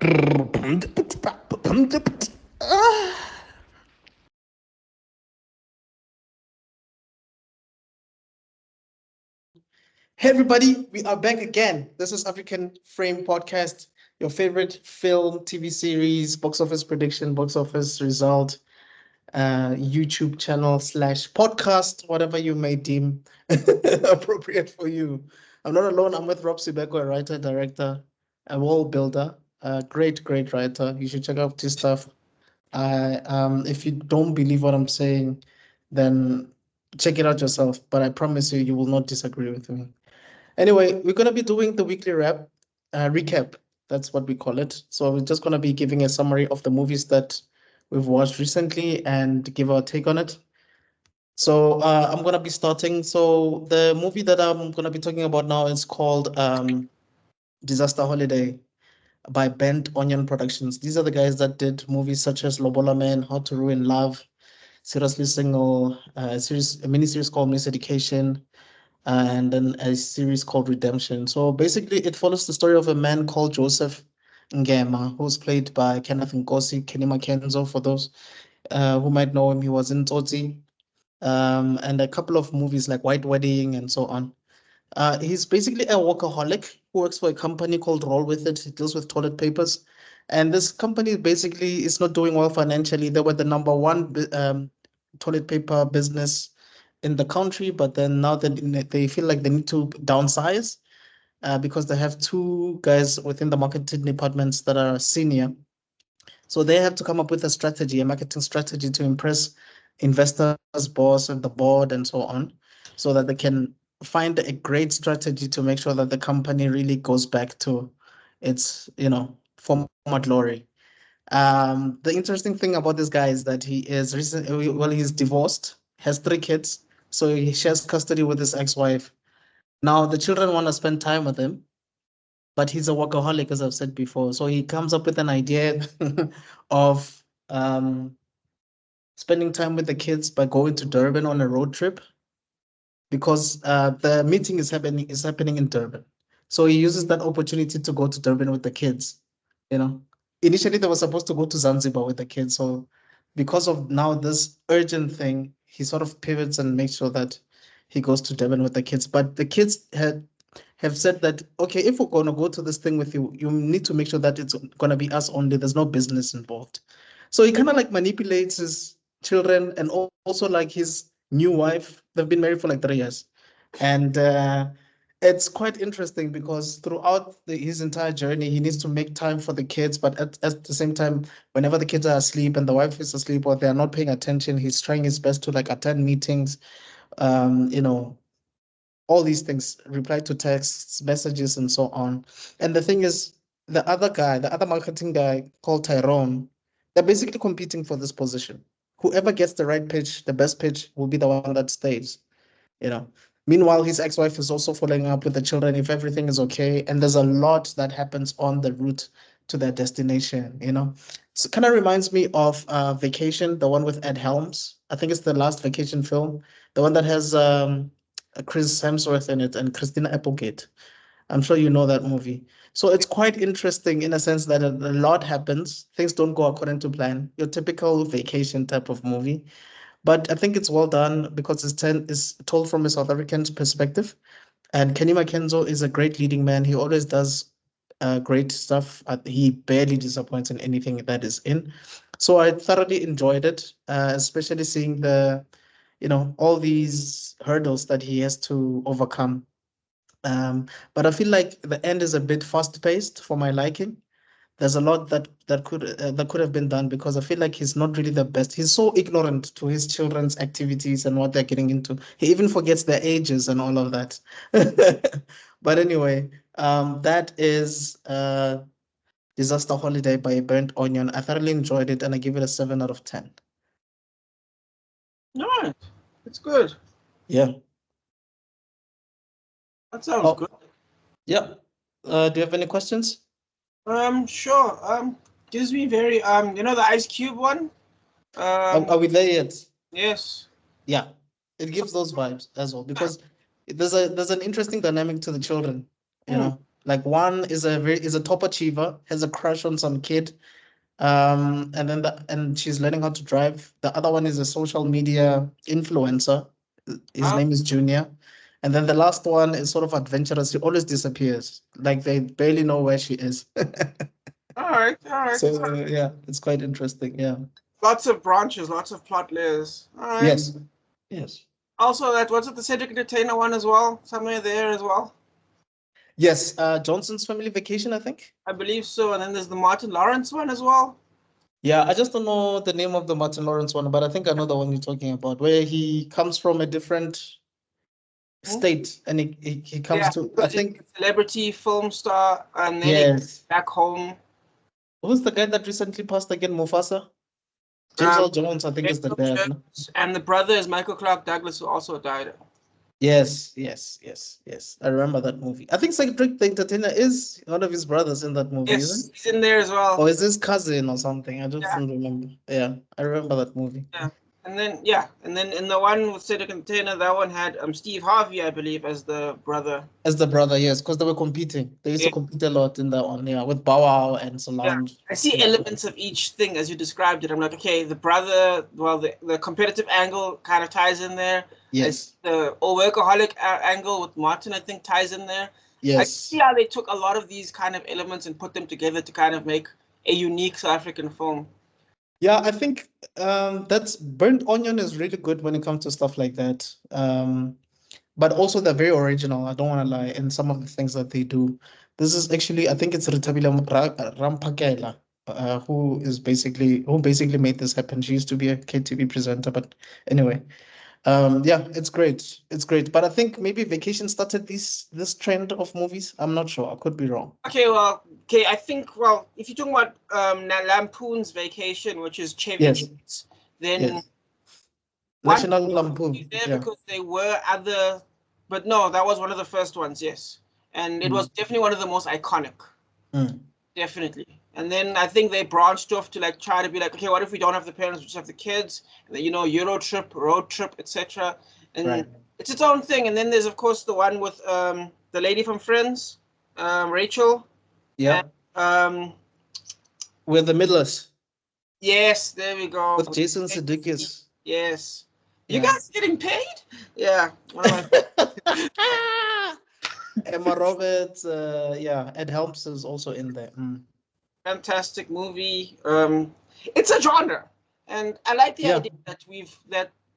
Hey everybody, we are back again. This is African Frame Podcast, your favorite film, TV series, box office prediction, box office result, YouTube channel slash podcast, whatever you may deem appropriate for you. I'm not alone. I'm with Rob Sibeko, a writer, director, a world builder, a great writer. You should check out his stuff. If you don't believe what I'm saying, then check it out yourself. But I promise you, you will not disagree with me. Anyway, we're gonna be doing the weekly recap. That's what we call it. So we're just gonna be giving a summary of the movies that we've watched recently and give our take on it. So I'm gonna be starting. So the movie that I'm gonna be talking about now is called Disaster Holiday by Bent Onion Productions. These are the guys that did movies such as Lobola Man, How to Ruin Love, Seriously Single, a mini series called Miss Education, and then a series called Redemption. So basically, it follows the story of a man called Joseph Ngema, who's played by Kenneth Nkosi, Kenny Mackenzo, for those who might know him. He was in Tsotsi, and a couple of movies like White Wedding and so on. He's basically a workaholic who works for a company called Roll With It. It deals with toilet papers. And this company basically is not doing well financially. They were the number one toilet paper business in the country, but then now that they feel like they need to downsize because they have two guys within the marketing departments that are senior. So they have to come up with a strategy, a marketing strategy to impress investors, boss, and the board, and so on, so that they can find a great strategy to make sure that the company really goes back to its, former glory. The interesting thing about this guy is that he is well, he's divorced, has three kids, so he shares custody with his ex-wife. Now the children want to spend time with him, but he's a workaholic, as I've said before. So he comes up with an idea of spending time with the kids by going to Durban on a road trip because the meeting is happening in Durban. So he uses that opportunity to go to Durban with the kids. You know, initially they were supposed to go to Zanzibar with the kids. So because of now this urgent thing, he sort of pivots and makes sure that he goes to Durban with the kids. But the kids have said that, okay, if we're going to go to this thing with you, you need to make sure that it's going to be us only. There's no business involved. So he kind of like manipulates his children and also like his new wife. They've been married for like 3 years. And it's quite interesting because throughout his entire journey, he needs to make time for the kids, but at the same time, whenever the kids are asleep and the wife is asleep or they're not paying attention, he's trying his best to like attend meetings, um, you know, all these things, reply to texts, messages, and so on. And the thing is, the other marketing guy called Tyrone, they're basically competing for this position. Whoever gets the right pitch, the best pitch, will be the one that stays, you know. Meanwhile, his ex-wife is also following up with the children if everything is okay. And there's a lot that happens on the route to their destination, you know. So it kind of reminds me of Vacation, the one with Ed Helms. I think it's the last Vacation film, the one that has Chris Hemsworth in it and Christina Applegate. I'm sure you know that movie. So it's quite interesting in a sense that a lot happens. Things don't go according to plan. Your typical vacation type of movie. But I think it's well done because it's told from a South African perspective. And Kenny Mackenzo is a great leading man. He always does great stuff. He barely disappoints in anything that is in. So I thoroughly enjoyed it, especially seeing all these hurdles that he has to overcome. But I feel like the end is a bit fast-paced for my liking. There's a lot that could have been done because I feel like he's not really the best. He's so ignorant to his children's activities and what they're getting into. He even forgets their ages and all of that. But anyway, that is Disaster Holiday by Burnt Onion. I thoroughly enjoyed it and I give it a 7 out of 10. All right, it's good. Yeah. That sounds Oh, good. yeah. Do you have any questions? Sure. Gives me very the Ice Cube one. Are we there yet? Yes. Yeah, it gives those vibes as well because there's an interesting dynamic to the children, you Hmm. know. Like one is a top achiever, has a crush on some kid, and then and she's learning how to drive. The other one is a social media influencer. His Oh, name is Junior. And then the last one is sort of adventurous. She always disappears. Like they barely know where she is. all right, all right. So yeah, it's quite interesting. Yeah. Lots of branches, lots of plot layers. All right. Yes. Yes. Also, that what's it? The Cedric Entertainer one as well, somewhere there as well. Yes. Johnson's Family Vacation, I think. I believe so. And then there's the Martin Lawrence one as well. Yeah, I just don't know the name of the Martin Lawrence one, but I think I know the one you're talking about, where he comes from a different Hmm? state and he comes Yeah, to, I think, celebrity film star, and then he yes. back home. Who's the guy that recently passed again? Mufasa? James Um, Earl Jones, I think, is the dad. No? and the brother is Michael Clark Douglas, who also died. Yes, yes, yes, yes. I remember that movie. I think Cedric the Entertainer is one of his brothers in that movie, Yes, isn't it? he's in there as well. Or is his cousin or something? I just Yeah, don't remember. Yeah, I remember that movie. yeah. And then in the one with Cedric Entertainer, that one had Steve Harvey, I believe, as the brother. As the brother, yes, because they were competing. They used Yeah, to compete a lot in that one, yeah, with Bow Wow and yeah. Solange. I see Yeah. elements of each thing as you described it. I'm like, okay, the brother, well, the competitive angle kind of ties in there. Yes. The workaholic angle with Martin, I think, ties in there. I see Yes. how they took a lot of these kind of elements and put them together to kind of make a unique South African film. Yeah, I think that's Burnt Onion is really good when it comes to stuff like that. But also they're very original. I don't want to lie in some of the things that they do. This is actually, I think it's Ritabile Rampakela, who basically made this happen. She used to be a KTV presenter, but anyway, yeah, it's great. It's great. But I think maybe Vacation started this trend of movies. I'm not sure. I could be wrong. Okay, well, I think, well, if you're talking about Lampoon's Vacation, which is Chevy Yes, Chase, then yes. one National Lampoon. there Yeah. because they were other, but no, that was one of the first ones, yes, and it was definitely one of the most iconic, Mm. definitely. And then I think they branched off to like try to be like, okay, what if we don't have the parents, we just have the kids, and then Euro trip, road trip, etc. And Right. it's its own thing. And then there's of course the one with the lady from Friends, Rachel. Yeah. And, um, We're the Midless yes, there we go. with Jason Sudeikis. Yes. You Yeah. guys getting paid? Yeah. Emma Roberts, yeah, Ed Helms is also in there. Mm. Fantastic movie. It's a genre, and I like the Yeah. idea that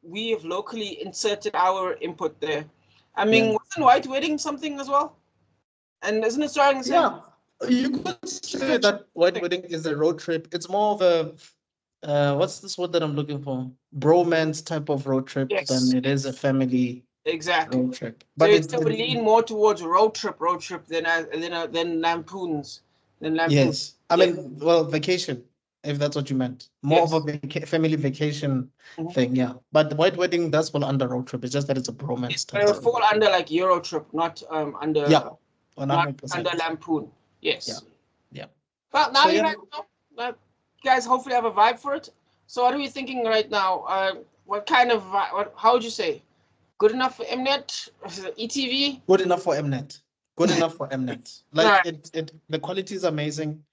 we have locally inserted our input there. I mean, Yeah. wasn't White Wedding something as well? And isn't it starring the same? Yeah, you could say that White Wedding is a road trip. It's more of a what's this word that I'm looking for? Bromance type of road trip Yes, than it is a family exactly. road trip. So But it would lean more towards road trip than Lampoons. yes, I Yeah. mean, well, vacation, if that's what you meant. More of a family vacation Mhm. thing, yeah. But the White Wedding does fall under road trip. It's just that it's a bromance But type it would of fall under like Euro trip, not under yeah, not 100%. under Lampoon. Yes. Yeah, yeah. Well, now So you yeah, guys know. You guys hopefully have a vibe for it. So what are we thinking right now? What kind of how would you say? Good enough for Mnet? ETV? good enough for Mnet. Good enough for Mnet. Like the quality is amazing.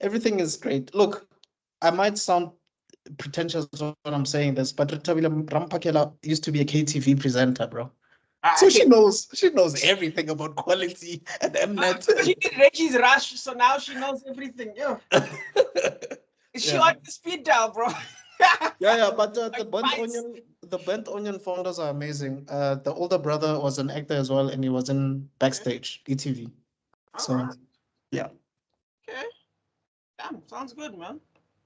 Everything is great. Look, I might sound pretentious when I'm saying this, but Tabila Rampakela used to be a KTV presenter, bro. So she knows everything about quality and Mnet. She did Reggie's Rush, so now she knows everything. Yeah. Is she on the speed dial, bro? Yeah, but the Burnt Onion founders are amazing. The older brother was an actor as well, and he was in Backstage, ETV. So, Alright. yeah. Okay. Damn, sounds good, man.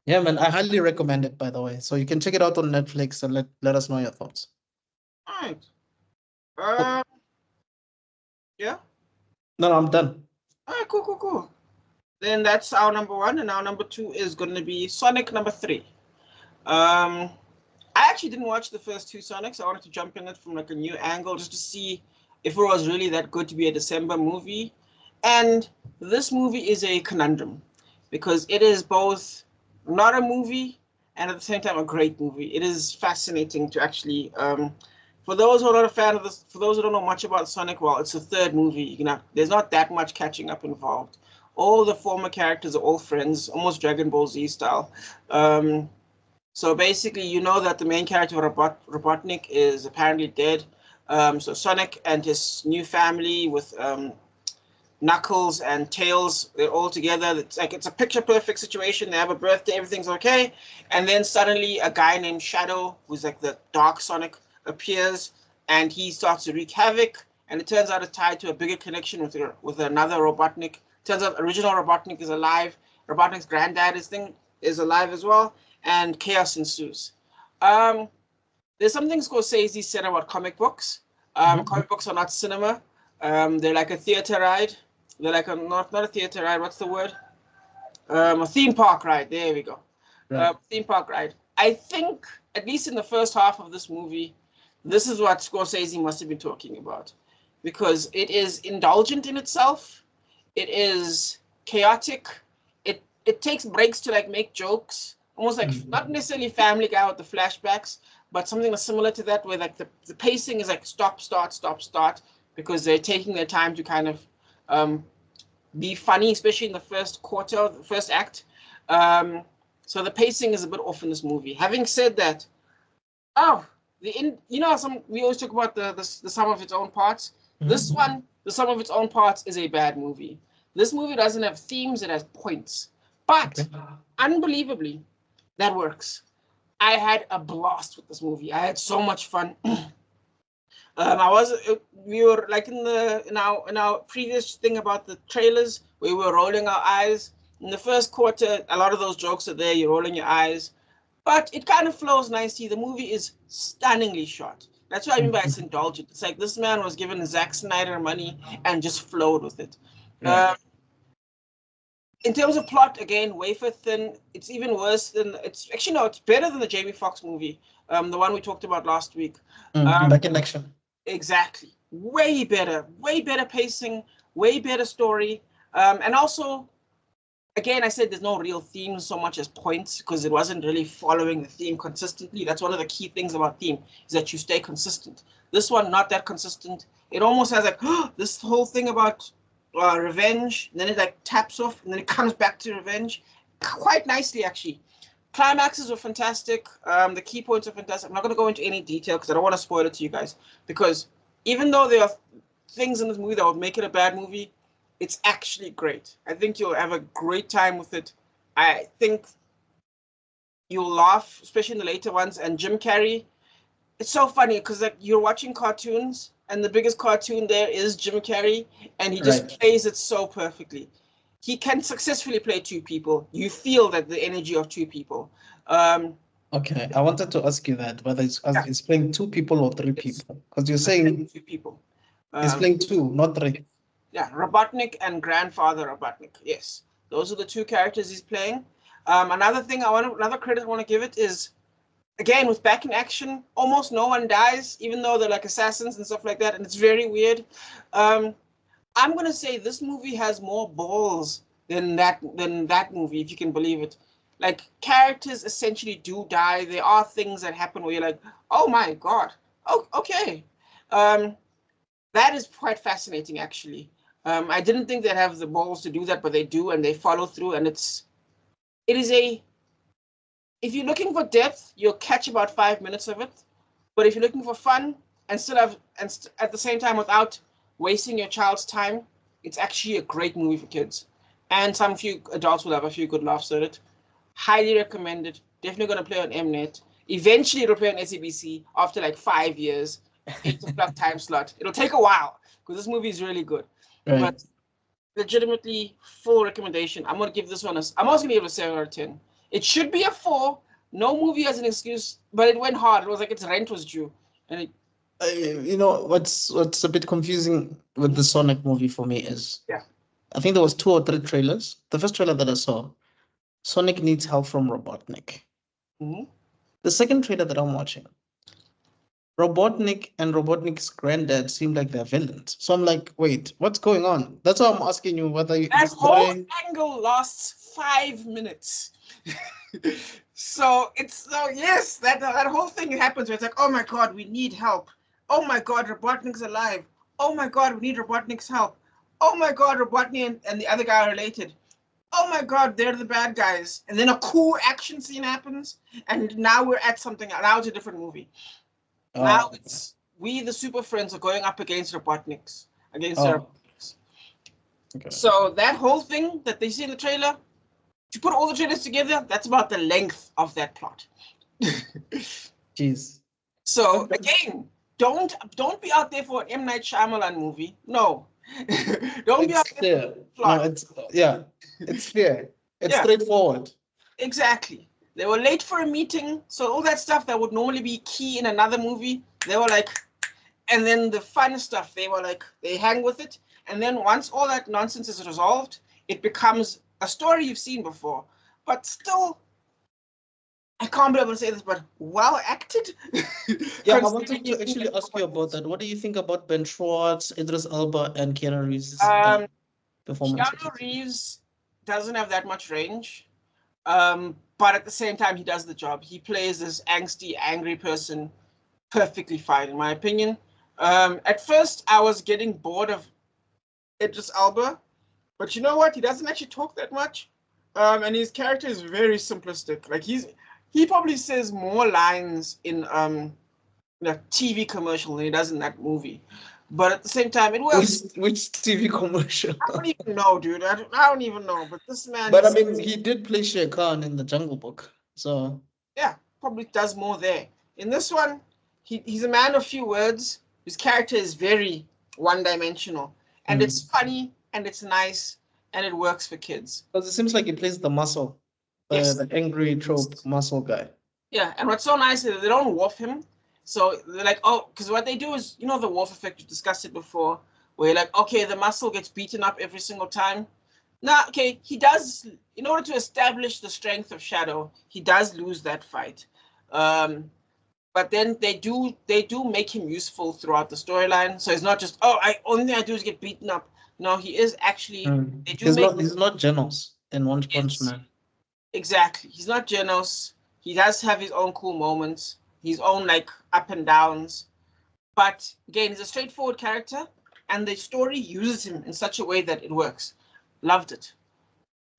Yeah, man, I highly recommend it, by the way. So you can check it out on Netflix and let us know your thoughts. All right. Yeah. No, I'm done. All right, cool. Then that's our number one, and our number two is going to be Sonic number 3. I actually didn't watch the first 2 Sonics. I wanted to jump in it from like a new angle just to see if it was really that good to be a December movie. And this movie is a conundrum because it is both not a movie and at the same time a great movie. It is fascinating to actually For those who are not a fan of this, for those who don't know much about Sonic, well, it's the third movie. There's not that much catching up involved. All the former characters are all friends, almost Dragon Ball Z style. So basically, you know that the main character, Robotnik, is apparently dead. So Sonic and his new family with Knuckles and Tails, they're all together. It's a picture perfect situation. They have a birthday, everything's okay, and then suddenly a guy named Shadow, who's like the Dark Sonic, appears, and he starts to wreak havoc. And it turns out it's tied to a bigger connection with another Robotnik. Turns out original Robotnik is alive. Robotnik's granddad is alive as well, and chaos ensues. There's something Scorsese said about comic books. Comic books are not cinema. They're like a theater ride. They're like not a theater ride. What's the word? A theme park ride. There we go. Right. Theme park ride. I think, at least in the first half of this movie, this is what Scorsese must have been talking about, because it is indulgent in itself. It is chaotic. It takes breaks to like make jokes, almost like not necessarily Family Guy with the flashbacks, but something similar to that, where like the pacing is like stop, start, stop, start, because they're taking their time to kind of be funny, especially in the first quarter, the first act. So the pacing is a bit off in this movie. Having said that, we always talk about the sum of its own parts. This one, the sum of its own parts, is a bad movie. This movie doesn't have themes; it has points. But unbelievably, that works. I had a blast with this movie. I had so much fun. We were like in our previous thing about the trailers, we were rolling our eyes. In the first quarter, a lot of those jokes are there. You're rolling your eyes, but it kind of flows nicely. The movie is stunningly shot. That's what I mean by it's indulgent. It's like this man was given Zack Snyder money and just flowed with it. In terms of plot, again, wafer thin. It's even worse than it's better than the Jamie Foxx movie, the one we talked about last week. Back in action. Exactly. Way better pacing, way better story. And also, again, I said there's no real theme so much as points, because it wasn't really following the theme consistently. That's one of the key things about theme, is that you stay consistent. This one, not that consistent. It almost has like this whole thing about revenge, and then it like taps off, and then it comes back to revenge quite nicely, actually. Climaxes were fantastic. The key points are fantastic. I'm not going to go into any detail because I don't want to spoil it to you guys, because even though there are things in this movie that would make it a bad movie, it's actually great. I think you'll have a great time with it. I think you'll laugh, especially in the later ones. And Jim Carrey, it's so funny because like you're watching cartoons, and the biggest cartoon there is Jim Carrey, and he just plays it so perfectly. He can successfully play two people. You feel that the energy of two people. Okay, I wanted to ask you that, whether it's playing two people or three people, because you're saying two people. He's playing two, not three. Yeah, Robotnik and Grandfather Robotnik. Yes, those are the two characters he's playing. Another credit I want to give it is, again, with back in action, almost no one dies, even though they're like assassins and stuff like that, and it's very weird. I'm gonna say this movie has more balls than that movie, if you can believe it. Like, characters essentially do die. There are things that happen where you're like, oh my god, oh okay. That is quite fascinating, actually. I didn't think they'd have the balls to do that, but they do, and they follow through. And if you're looking for depth, you'll catch about 5 minutes of it. But if you're looking for fun and at the same time without wasting your child's time, it's actually a great movie for kids. And some few adults will have a few good laughs at it. Highly recommended. Definitely going to play on Mnet. Eventually, it'll play on SABC after like 5 years. 8 o'clock time slot. It'll take a while because this movie is really good. Right. But legitimately, full recommendation. I'm going to give this one I'm also going to give it a 7 out of 10. It should be a 4. No movie has an excuse, but it went hard. It was like its rent was due. And what's a bit confusing with the Sonic movie for me is, I think there was 2 or 3 trailers. The first trailer that I saw, Sonic needs help from Robotnik. The second trailer that I'm watching, Robotnik and Robotnik's granddad seem like they're villains. So I'm like, wait, what's going on? That's why I'm asking you whether you. That whole angle lasts 5 minutes. So yes, that whole thing happens where it's like, oh my god, we need help. Oh my God, Robotnik's alive. Oh my God, we need Robotnik's help. Oh my God, Robotnik and the other guy are related. Oh my God, they're the bad guys. And then a cool action scene happens, and now we're at something. Now it's a different movie. Now it's we, the Super Friends, are going up against Robotniks, against the Robotniks. Okay. So that whole thing that they see in the trailer, to put all the trailers together, that's about the length of that plot. Jeez. So again, don't be out there for an M. Night Shyamalan movie. No. Don't be out there for plot. No, it's clear. It's Yeah. straightforward. Exactly. They were late for a meeting, so all that stuff that would normally be key in another movie, they were like, and then the fun stuff, they were like, they hang with it. And then once all that nonsense is resolved, it becomes a story you've seen before. But still, I can't be able to say this, but well acted. Yeah, I wanted to actually ask you about that. What do you think about Ben Schwartz, Idris Elba, and Keanu Reeves' performance? Keanu Reeves doesn't have that much range. But at the same time, he does the job. He plays this angsty, angry person perfectly fine, in my opinion. At first, I was getting bored of Idris Elba, but you know what? He doesn't actually talk that much, and his character is very simplistic. Like he probably says more lines in a TV commercial than he does in that movie. But at the same time, it was which TV commercial? I don't even know, dude. I don't even know. But this man. But I mean, he did play Shere Khan in the Jungle Book, so yeah, probably does more there. In this one, he's a man of few words. His character is very one-dimensional, and it's funny and it's nice and it works for kids. Because it seems like he plays the muscle, the angry trope muscle guy. Yeah, and what's so nice is they don't wolf him. So they're like, oh, because what they do is, you know, the wolf effect, we've discussed it before, where you're like, okay, the muscle gets beaten up every single time. Now, okay, he does, in order to establish the strength of Shadow, he does lose that fight. But then they do make him useful throughout the storyline. So it's not just, oh, only thing I do is get beaten up. No, he is actually. They do he's not Genos in One Punch Man. Exactly, he's not Genos. He does have his own cool moments, his own like up and downs. But again, he's a straightforward character, and the story uses him in such a way that it works. Loved it.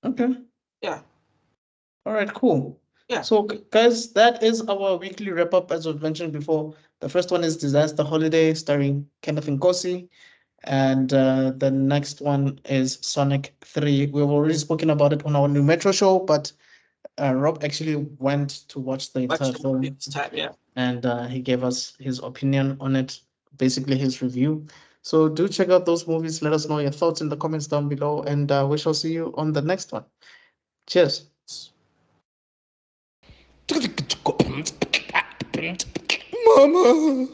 Okay. Yeah. All right, cool. Yeah. So, guys, that is our weekly wrap up, as we've mentioned before. The first one is Disaster Holiday, starring Kenneth Nkosi. And the next one is Sonic 3. We've already spoken about it on our new Metro show, but Rob actually went to watch the entire film. This time, yeah. And he gave us his opinion on it, basically his review. So do check out those movies. Let us know your thoughts in the comments down below, and we shall see you on the next one. Cheers. Mama.